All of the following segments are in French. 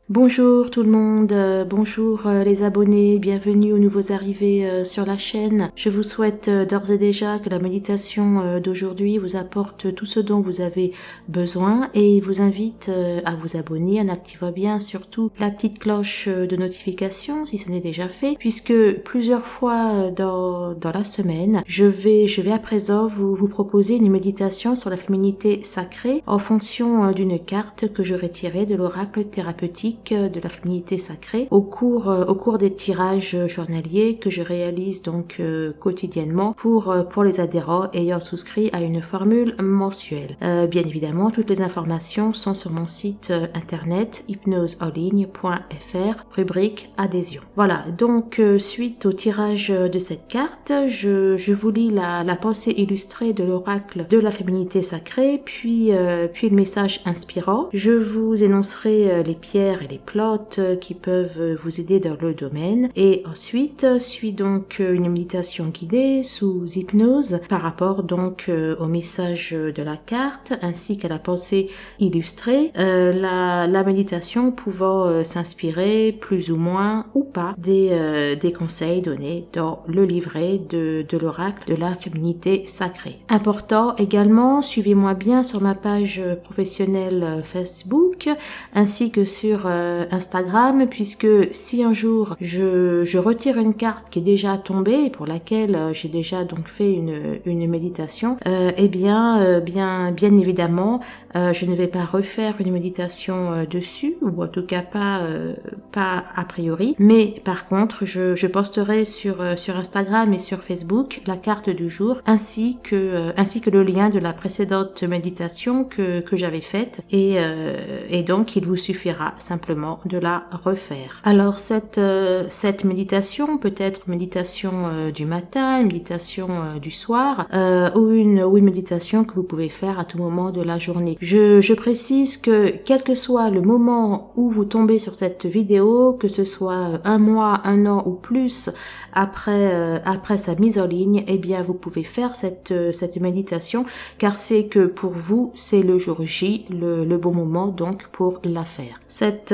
Bonjour tout le monde, bonjour les abonnés, bienvenue aux nouveaux arrivés sur la chaîne. Je vous souhaite d'ores et déjà que la méditation d'aujourd'hui vous apporte tout ce dont vous avez besoin et vous invite à vous abonner en activant bien surtout la petite cloche de notification si ce n'est déjà fait, puisque plusieurs fois dans la semaine, je vais à présent vous proposer une méditation sur la féminité sacrée en fonction d'une carte que j'aurai tirée de l'oracle thérapeutique de la féminité sacrée au cours des tirages journaliers que je réalise donc quotidiennement pour les adhérents ayant souscrit à une formule mensuelle. Bien évidemment, toutes les informations sont sur mon site internet hypnoseenligne.fr, rubrique adhésion. Voilà, donc suite au tirage de cette carte, je vous lis la pensée illustrée de l'oracle de la féminité sacrée, puis le message inspirant. Je vous énoncerai les pierres et les plantes qui peuvent vous aider dans le domaine, et ensuite suit donc une méditation guidée sous hypnose par rapport donc au message de la carte ainsi qu'à la pensée illustrée, la méditation pouvant s'inspirer plus ou moins ou pas des conseils donnés dans le livret de l'oracle de la féminité sacrée. Important également, suivez-moi bien sur ma page professionnelle Facebook ainsi que sur Instagram, puisque si un jour je retire une carte qui est déjà tombée et pour laquelle j'ai déjà donc fait une méditation, bien évidemment je ne vais pas refaire une méditation dessus, ou en tout cas pas a priori, mais par contre je posterai sur Instagram et sur Facebook la carte du jour ainsi que le lien de la précédente méditation que j'avais faite, et donc il vous suffira simplement de la refaire. Alors cette méditation peut être méditation du matin, une méditation du soir, ou une méditation que vous pouvez faire à tout moment de la journée. Je précise que quel que soit le moment où vous tombez sur cette vidéo, que ce soit un mois, un an ou plus après sa mise en ligne, eh bien vous pouvez faire cette méditation, car c'est que pour vous c'est le jour J, le bon moment donc pour la faire. Cette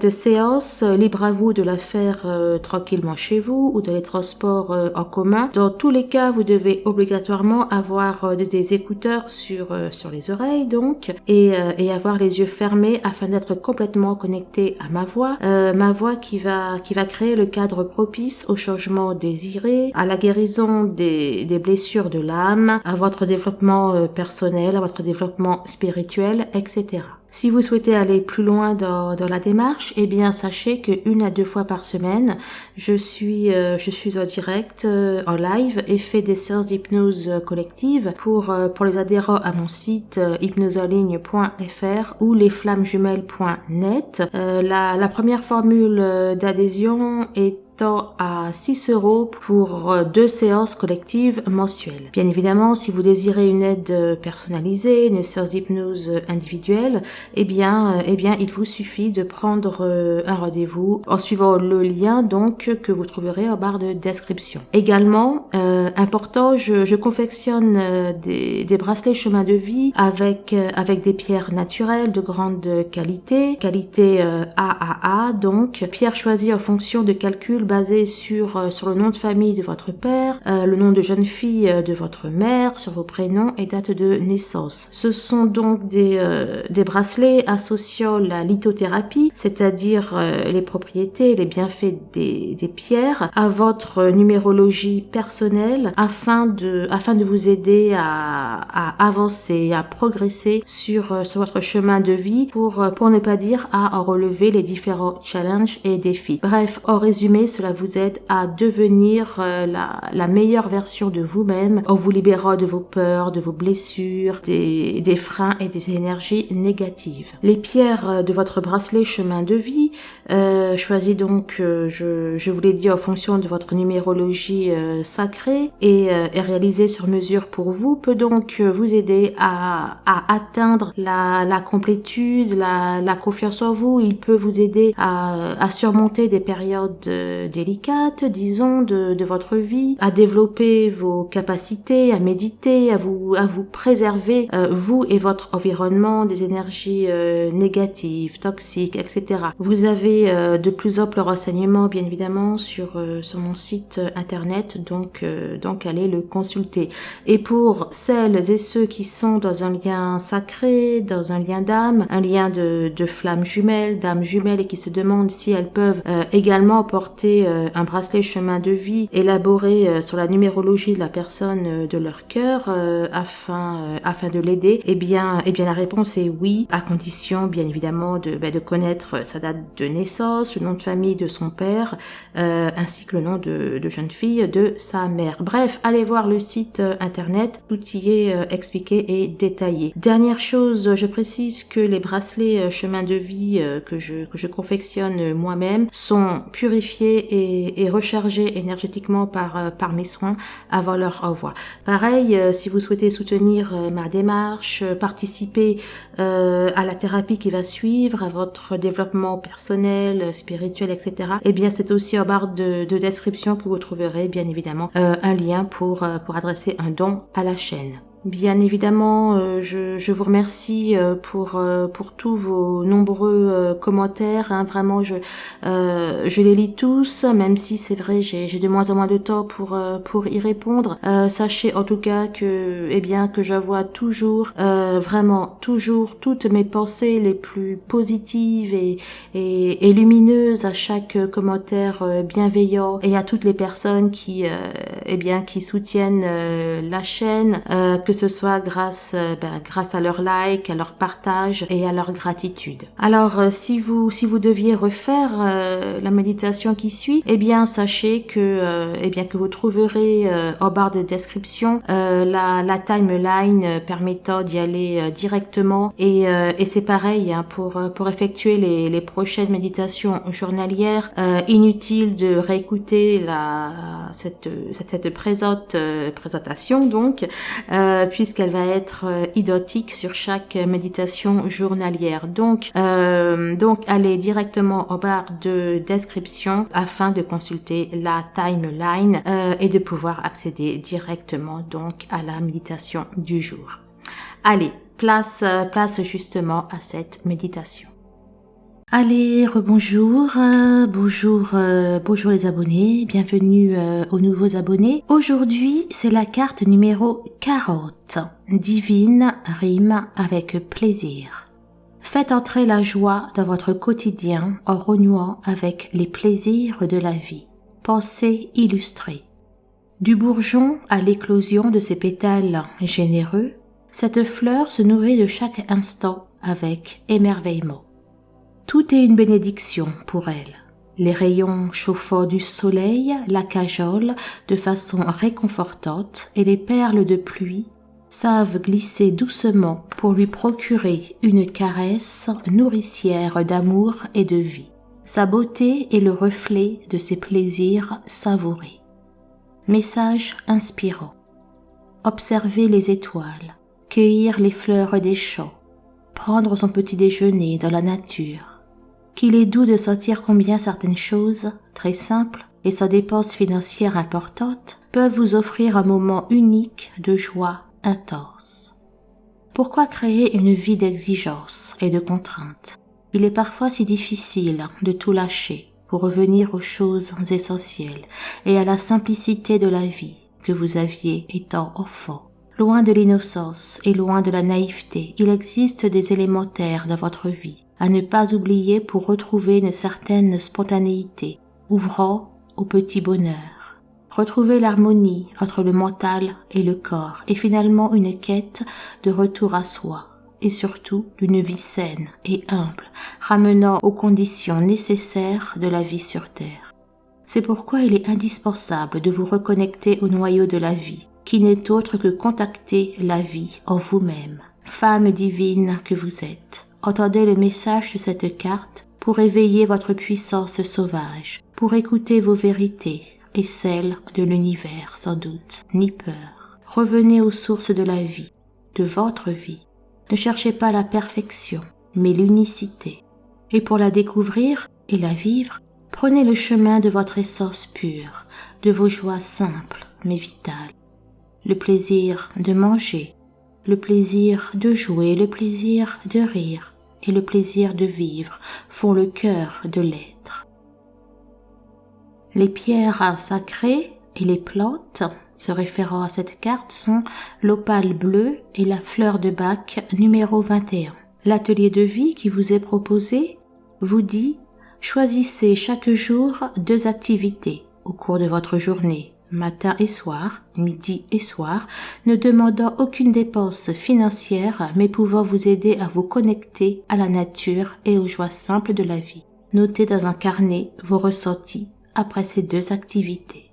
séance, libre à vous de la faire tranquillement chez vous ou dans les transports en commun. Dans tous les cas, vous devez obligatoirement avoir des écouteurs sur les oreilles donc, et avoir les yeux fermés afin d'être complètement connecté à ma voix qui va créer le cadre propice au changement désiré, à la guérison des blessures de l'âme, à votre développement personnel, à votre développement spirituel, etc. Si vous souhaitez aller plus loin dans la démarche, eh bien sachez que 1 à 2 fois par semaine, je suis en direct, en live, et fais des séances d'hypnose collective pour les adhérents à mon site hypnoseenligne.fr ou lesflammesjumelles.net. La première formule d'adhésion est à 6€ pour 2 séances collectives mensuelles. Bien évidemment, si vous désirez une aide personnalisée, une séance d'hypnose individuelle, eh bien, il vous suffit de prendre un rendez-vous en suivant le lien donc que vous trouverez en barre de description. Également, important, je confectionne des bracelets chemin de vie avec des pierres naturelles de grande qualité AAA, donc pierres choisies en fonction de calculs basé sur le nom de famille de votre père, le nom de jeune fille de votre mère, sur vos prénoms et date de naissance. Ce sont donc des bracelets associant la lithothérapie, c'est-à-dire les propriétés et les bienfaits des pierres, à votre numérologie personnelle afin de vous aider à avancer, à progresser sur votre chemin de vie pour ne pas dire à en relever les différents challenges et défis. Bref, en résumé, cela vous aide à devenir la meilleure version de vous-même en vous libérant de vos peurs, de vos blessures, des freins et des énergies négatives. Les pierres de votre bracelet chemin de vie, choisis donc, je vous l'ai dit, en fonction de votre numérologie sacrée et réalisée sur mesure pour vous, peut donc vous aider à atteindre la complétude, la confiance en vous. Il peut vous aider à surmonter des périodes délicates, disons, de votre vie, à développer vos capacités, à méditer, à vous préserver, vous et votre environnement, des énergies négatives, toxiques, etc. Vous avez de plus amples renseignements, bien évidemment, sur mon site internet, donc allez le consulter. Et pour celles et ceux qui sont dans un lien sacré, dans un lien d'âme, un lien de flammes jumelles, d'âmes jumelles, et qui se demandent si elles peuvent également porter un bracelet chemin de vie élaboré sur la numérologie de la personne de leur cœur afin de l'aider, eh bien la réponse est oui, à condition bien évidemment de connaître sa date de naissance, le nom de famille de son père, ainsi que le nom de jeune fille de sa mère. Bref, allez voir le site internet, tout y est expliqué et détaillé. Dernière chose, je précise que les bracelets chemin de vie que je confectionne moi-même sont purifiés et rechargés énergétiquement par mes soins avant leur envoi. Pareil, si vous souhaitez soutenir ma démarche, participer à la thérapie qui va suivre, à votre développement personnel, spirituel, etc., eh bien c'est aussi en barre de description que vous trouverez bien évidemment un lien pour adresser un don à la chaîne. Bien évidemment, je vous remercie pour tous vos nombreux commentaires. Hein, vraiment, je les lis tous, même si c'est vrai, j'ai de moins en moins de temps pour y répondre. Sachez en tout cas que je vois toujours, vraiment toujours, toutes mes pensées les plus positives et lumineuses à chaque commentaire bienveillant, et à toutes les personnes qui soutiennent la chaîne, que ce soit grâce à leur like, à leur partage et à leur gratitude. Alors si vous deviez refaire la méditation qui suit, eh bien sachez que vous trouverez en barre de description la timeline permettant d'y aller directement, et c'est pareil hein, pour effectuer les prochaines méditations journalières. Inutile de réécouter cette présentation donc, puisqu'elle va être identique sur chaque méditation journalière. Donc allez directement en barre de description afin de consulter la timeline et de pouvoir accéder directement donc à la méditation du jour. Allez, place justement à cette méditation. Allez, rebonjour, bonjour les abonnés, bienvenue aux nouveaux abonnés. Aujourd'hui, c'est la carte numéro 40. Divine rime avec plaisir. Faites entrer la joie dans votre quotidien en renouant avec les plaisirs de la vie. Pensée illustrée. Du bourgeon à l'éclosion de ses pétales généreux, cette fleur se nourrit de chaque instant avec émerveillement. Tout est une bénédiction pour elle. Les rayons chauffants du soleil la cajolent de façon réconfortante, et les perles de pluie savent glisser doucement pour lui procurer une caresse nourricière d'amour et de vie. Sa beauté est le reflet de ses plaisirs savourés. Message inspirant. Observer les étoiles, cueillir les fleurs des champs, prendre son petit déjeuner dans la nature. Qu'il est doux de sentir combien certaines choses, très simples et sans dépenses financières importantes, peuvent vous offrir un moment unique de joie intense. Pourquoi créer une vie d'exigence et de contraintes? Il est parfois si difficile de tout lâcher pour revenir aux choses essentielles et à la simplicité de la vie que vous aviez étant enfant. Loin de l'innocence et loin de la naïveté, il existe des élémentaires dans votre vie à ne pas oublier pour retrouver une certaine spontanéité, ouvrant au petit bonheur. Retrouver l'harmonie entre le mental et le corps, et finalement une quête de retour à soi, et surtout d'une vie saine et humble, ramenant aux conditions nécessaires de la vie sur Terre. C'est pourquoi il est indispensable de vous reconnecter au noyau de la vie, qui n'est autre que contacter la vie en vous-même. Femme divine que vous êtes, entendez le message de cette carte pour éveiller votre puissance sauvage, pour écouter vos vérités et celles de l'univers sans doute, ni peur. Revenez aux sources de la vie, de votre vie. Ne cherchez pas la perfection, mais l'unicité. Et pour la découvrir et la vivre, Prenez le chemin de votre essence pure, de vos joies simples mais vitales. Le plaisir de manger, le plaisir de jouer, le plaisir de rire et le plaisir de vivre font le cœur de l'être. Les pierres sacrées et les plantes se référant à cette carte sont l'opale bleu et la fleur de bac numéro 21. L'atelier de vie qui vous est proposé vous dit « Choisissez chaque jour 2 activités au cours de votre journée, matin et soir, midi et soir, ne demandant aucune dépense financière mais pouvant vous aider à vous connecter à la nature et aux joies simples de la vie. Notez dans un carnet vos ressentis après ces 2 activités. »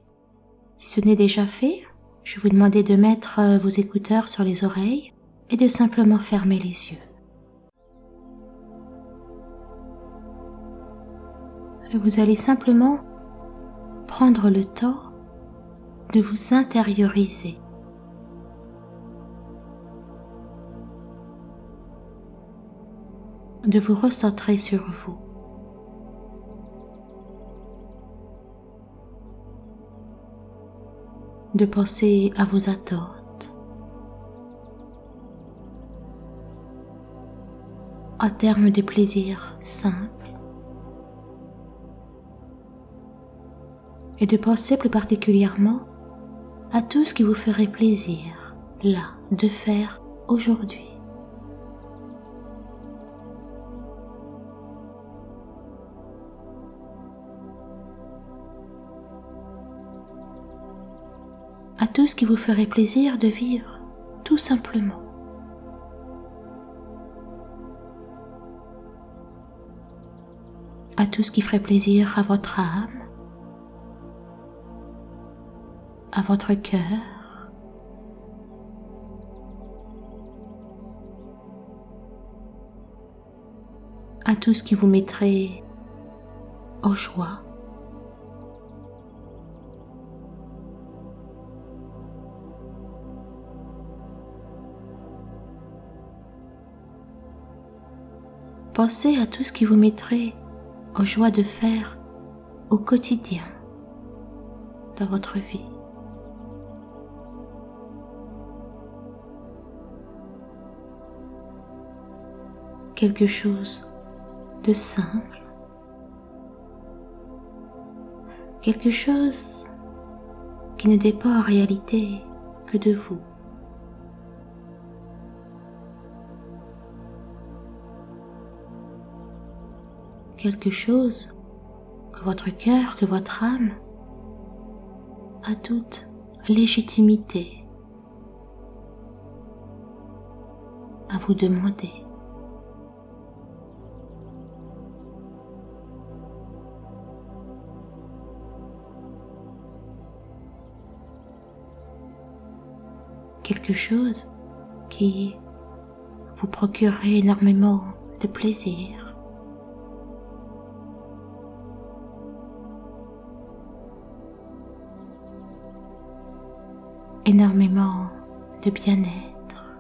Si ce n'est déjà fait, je vais vous demander de mettre vos écouteurs sur les oreilles et de simplement fermer les yeux. Vous allez simplement prendre le temps de vous intérioriser. De vous recentrer sur vous. De penser à vos attentes. En termes de plaisir simple. Et de penser plus particulièrement à tout ce qui vous ferait plaisir, là, de faire aujourd'hui. À tout ce qui vous ferait plaisir de vivre, tout simplement. À tout ce qui ferait plaisir à votre âme, à votre cœur, à tout ce qui vous mettrait en joie. Pensez à tout ce qui vous mettrait en joie de faire au quotidien dans votre vie. Quelque chose de simple, quelque chose qui ne dépend en réalité que de vous. Quelque chose que votre cœur, que votre âme a toute légitimité à vous demander. Quelque chose qui vous procurerait énormément de plaisir. Énormément de bien-être.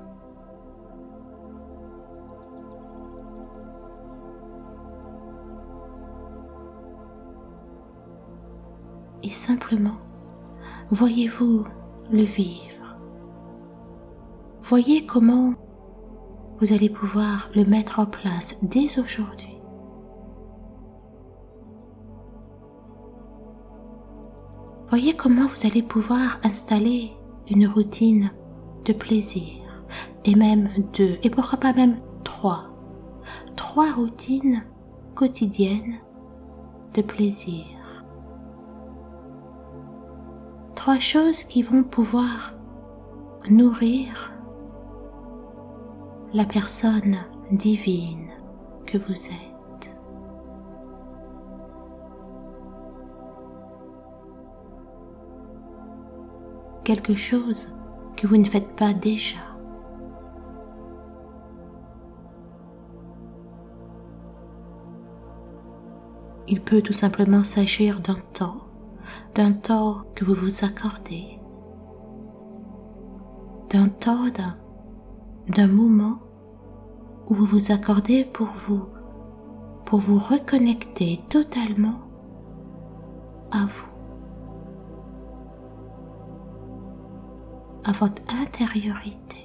Et simplement, voyez-vous le vivre. Voyez comment vous allez pouvoir le mettre en place dès aujourd'hui. Voyez comment vous allez pouvoir installer une routine de plaisir, et même 2, et pourquoi pas même 3 routines quotidiennes de plaisir. 3 choses qui vont pouvoir nourrir la personne divine que vous êtes. Quelque chose que vous ne faites pas déjà. Il peut tout simplement s'agir d'un temps que vous vous accordez, d'un temps, d'un moment où vous vous accordez pour vous reconnecter totalement à vous, à votre intériorité.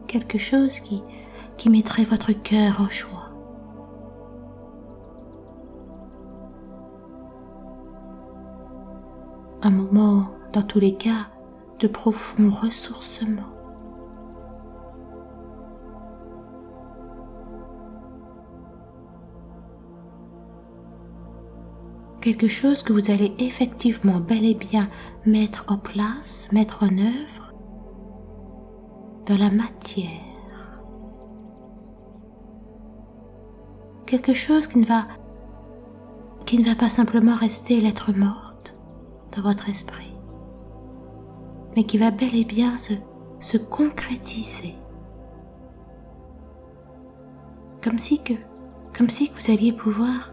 Quelque chose qui mettrait votre cœur en joie. Un moment, dans tous les cas, de profond ressourcement. Quelque chose que vous allez effectivement bel et bien mettre en place, mettre en œuvre dans la matière. Quelque chose qui ne va pas simplement rester lettre morte dans votre esprit, mais qui va bel et bien se concrétiser. Comme si que vous alliez pouvoir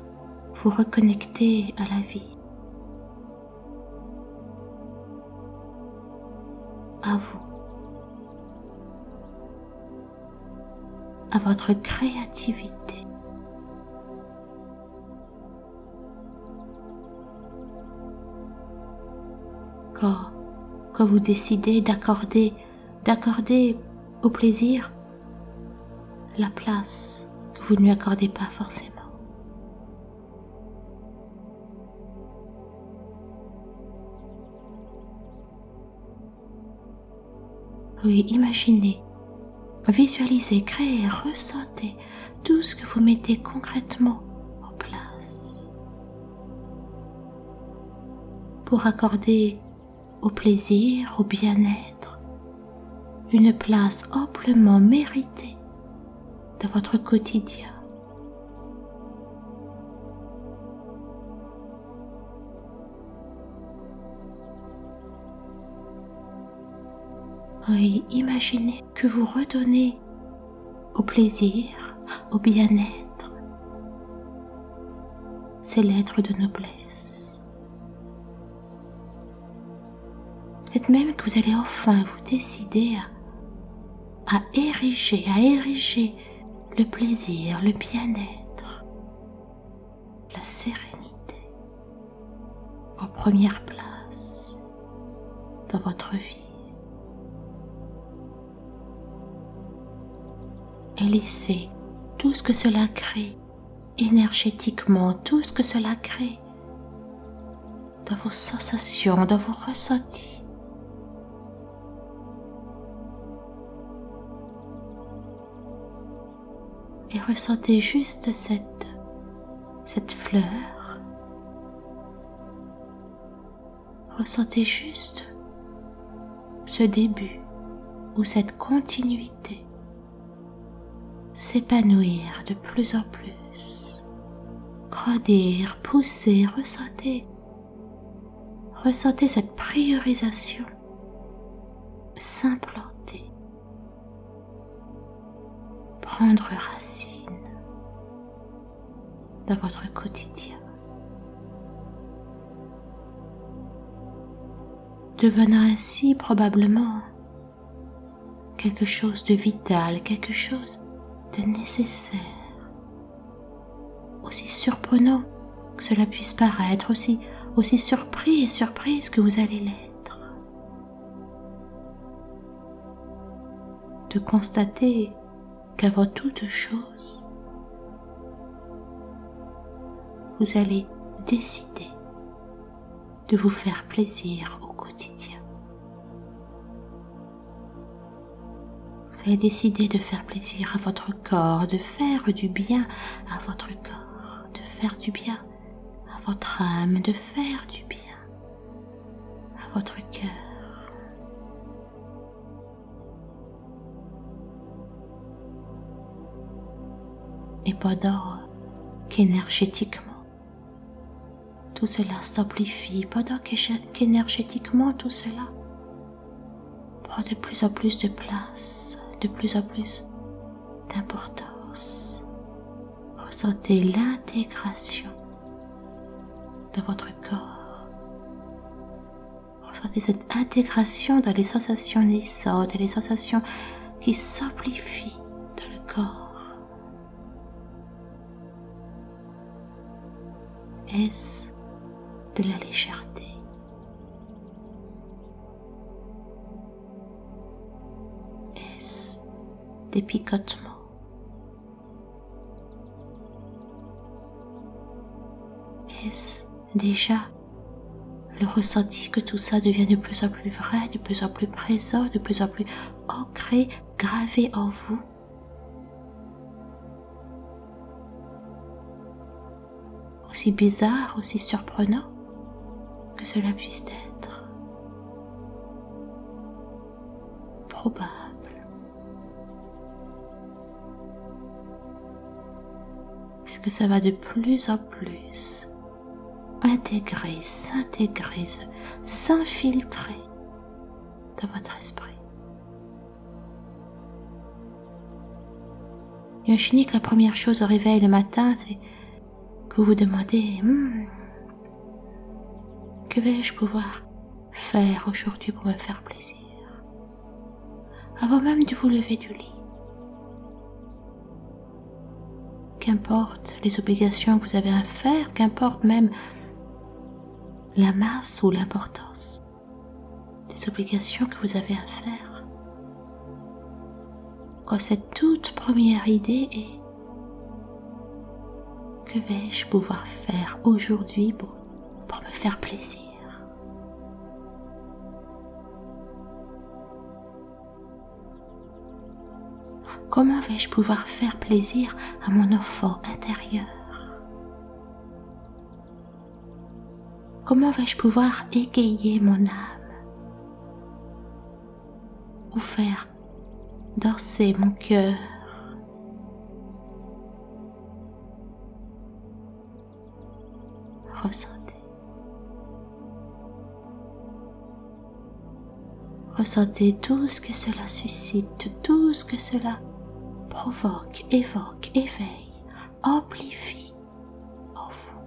vous reconnecter à la vie, à vous, à votre créativité. Quand vous décidez d'accorder au plaisir la place que vous ne lui accordez pas forcément. Oui, imaginez, visualisez, créez, ressentez tout ce que vous mettez concrètement en place pour accorder au plaisir, au bien-être, une place amplement méritée dans votre quotidien. Oui, imaginez que vous redonnez au plaisir, au bien-être, ces lettres de noblesse. Peut-être même que vous allez enfin vous décider à ériger le plaisir, le bien-être, la sérénité en première place dans votre vie. Et laissez tout ce que cela crée énergétiquement, tout ce que cela crée dans vos sensations, dans vos ressentis. Et ressentez juste cette fleur. Ressentez juste ce début ou cette continuité s'épanouir de plus en plus, grandir, pousser, ressentez cette priorisation s'implanter, prendre racine dans votre quotidien, devenant ainsi probablement quelque chose de vital, quelque chose de nécessaire, aussi surprenant que cela puisse paraître, aussi surpris et surprise que vous allez l'être, de constater qu'avant toute chose, vous allez décider de vous faire plaisir au quotidien. Vous allez décider de faire plaisir à votre corps, de faire du bien à votre corps, de faire du bien à votre âme, de faire du bien à votre cœur. Et pendant qu'énergétiquement, tout cela s'amplifie, pendant qu'énergétiquement tout cela prend de plus en plus de place, de plus en plus d'importance. Ressentez l'intégration dans votre corps. Ressentez cette intégration dans les sensations naissantes et les sensations qui s'amplifient dans le corps? Est-ce de la légèreté? Est-ce des picotements? Est-ce déjà le ressenti que tout ça devient de plus en plus vrai, de plus en plus présent, de plus en plus ancré, gravé en vous? Aussi bizarre, aussi surprenant que cela puisse être, probable. Est-ce que ça va de plus en plus intégrer, s'intégrer, s'infiltrer dans votre esprit? Imaginez que la première chose au réveil le matin, c'est que vous vous demandez que vais-je pouvoir faire aujourd'hui pour me faire plaisir, avant même de vous lever du lit. Qu'importe les obligations que vous avez à faire, qu'importe même la masse ou l'importance des obligations que vous avez à faire, quand cette toute première idée est: que vais-je pouvoir faire aujourd'hui pour me faire plaisir? Comment vais-je pouvoir faire plaisir à mon enfant intérieur? Comment vais-je pouvoir égayer mon âme? Ou faire danser mon cœur? Ressentez. Ressentez tout ce que cela suscite, tout ce que cela provoque, évoque, éveille, amplifie en vous.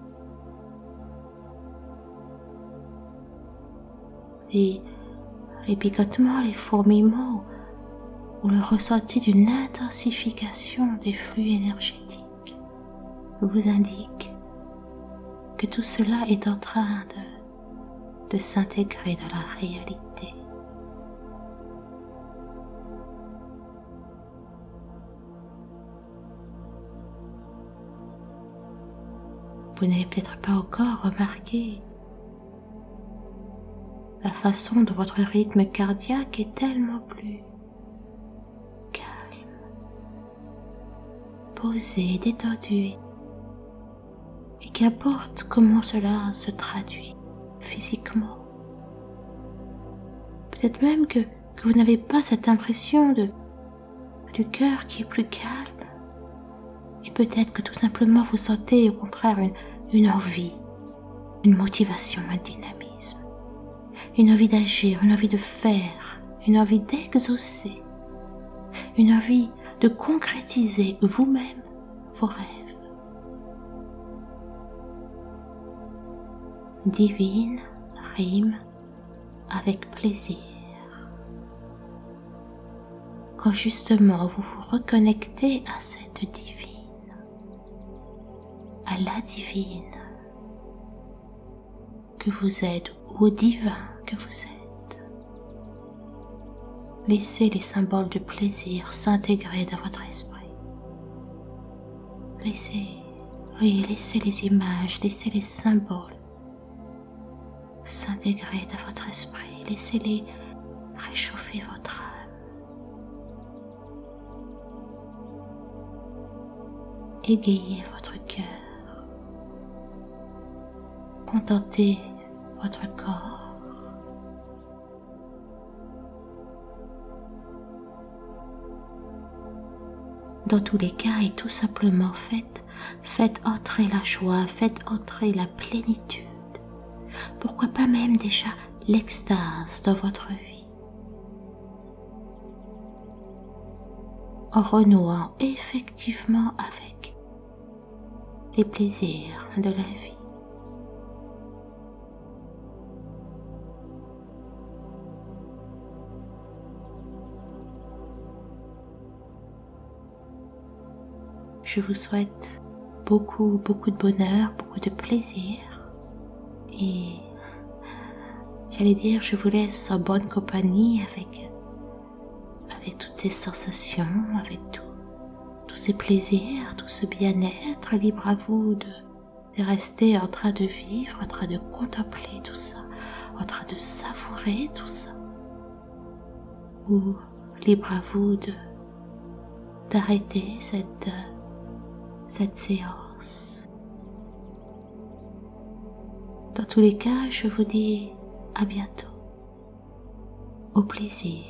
Et les picotements, les fourmillements ou le ressenti d'une intensification des flux énergétiques vous indiquent que tout cela est en train de s'intégrer dans la réalité. Vous n'avez peut-être pas encore remarqué la façon dont votre rythme cardiaque est tellement plus calme, posé, détendu, et qu'importe comment cela se traduit physiquement. Peut-être même que vous n'avez pas cette impression du cœur qui est plus calme, et peut-être que tout simplement vous sentez au contraire une envie, une motivation, un dynamisme, une envie d'agir, une envie de faire, une envie d'exaucer, une envie de concrétiser vous-même vos rêves. Divine rime avec plaisir. Quand justement vous vous reconnectez à cette divine, à la divine que vous êtes, ou au divin que vous êtes, laissez les symboles de plaisir s'intégrer dans votre esprit. Laissez les images, laissez les symboles s'intégrer dans votre esprit, laissez-les réchauffer votre âme. Égayez votre cœur. Contentez votre corps. Dans tous les cas, et tout simplement faites entrer la joie, faites entrer la plénitude. Pourquoi pas même déjà l'extase dans votre vie, en renouant effectivement avec les plaisirs de la vie. Je vous souhaite beaucoup de bonheur, beaucoup de plaisir. Et j'allais dire, je vous laisse en bonne compagnie avec toutes ces sensations, avec tous ces plaisirs, tout ce bien-être. Libre à vous de rester en train de vivre, en train de contempler tout ça, en train de savourer tout ça. Ou libre à vous d'arrêter cette séance. Dans tous les cas, je vous dis à bientôt. Au plaisir.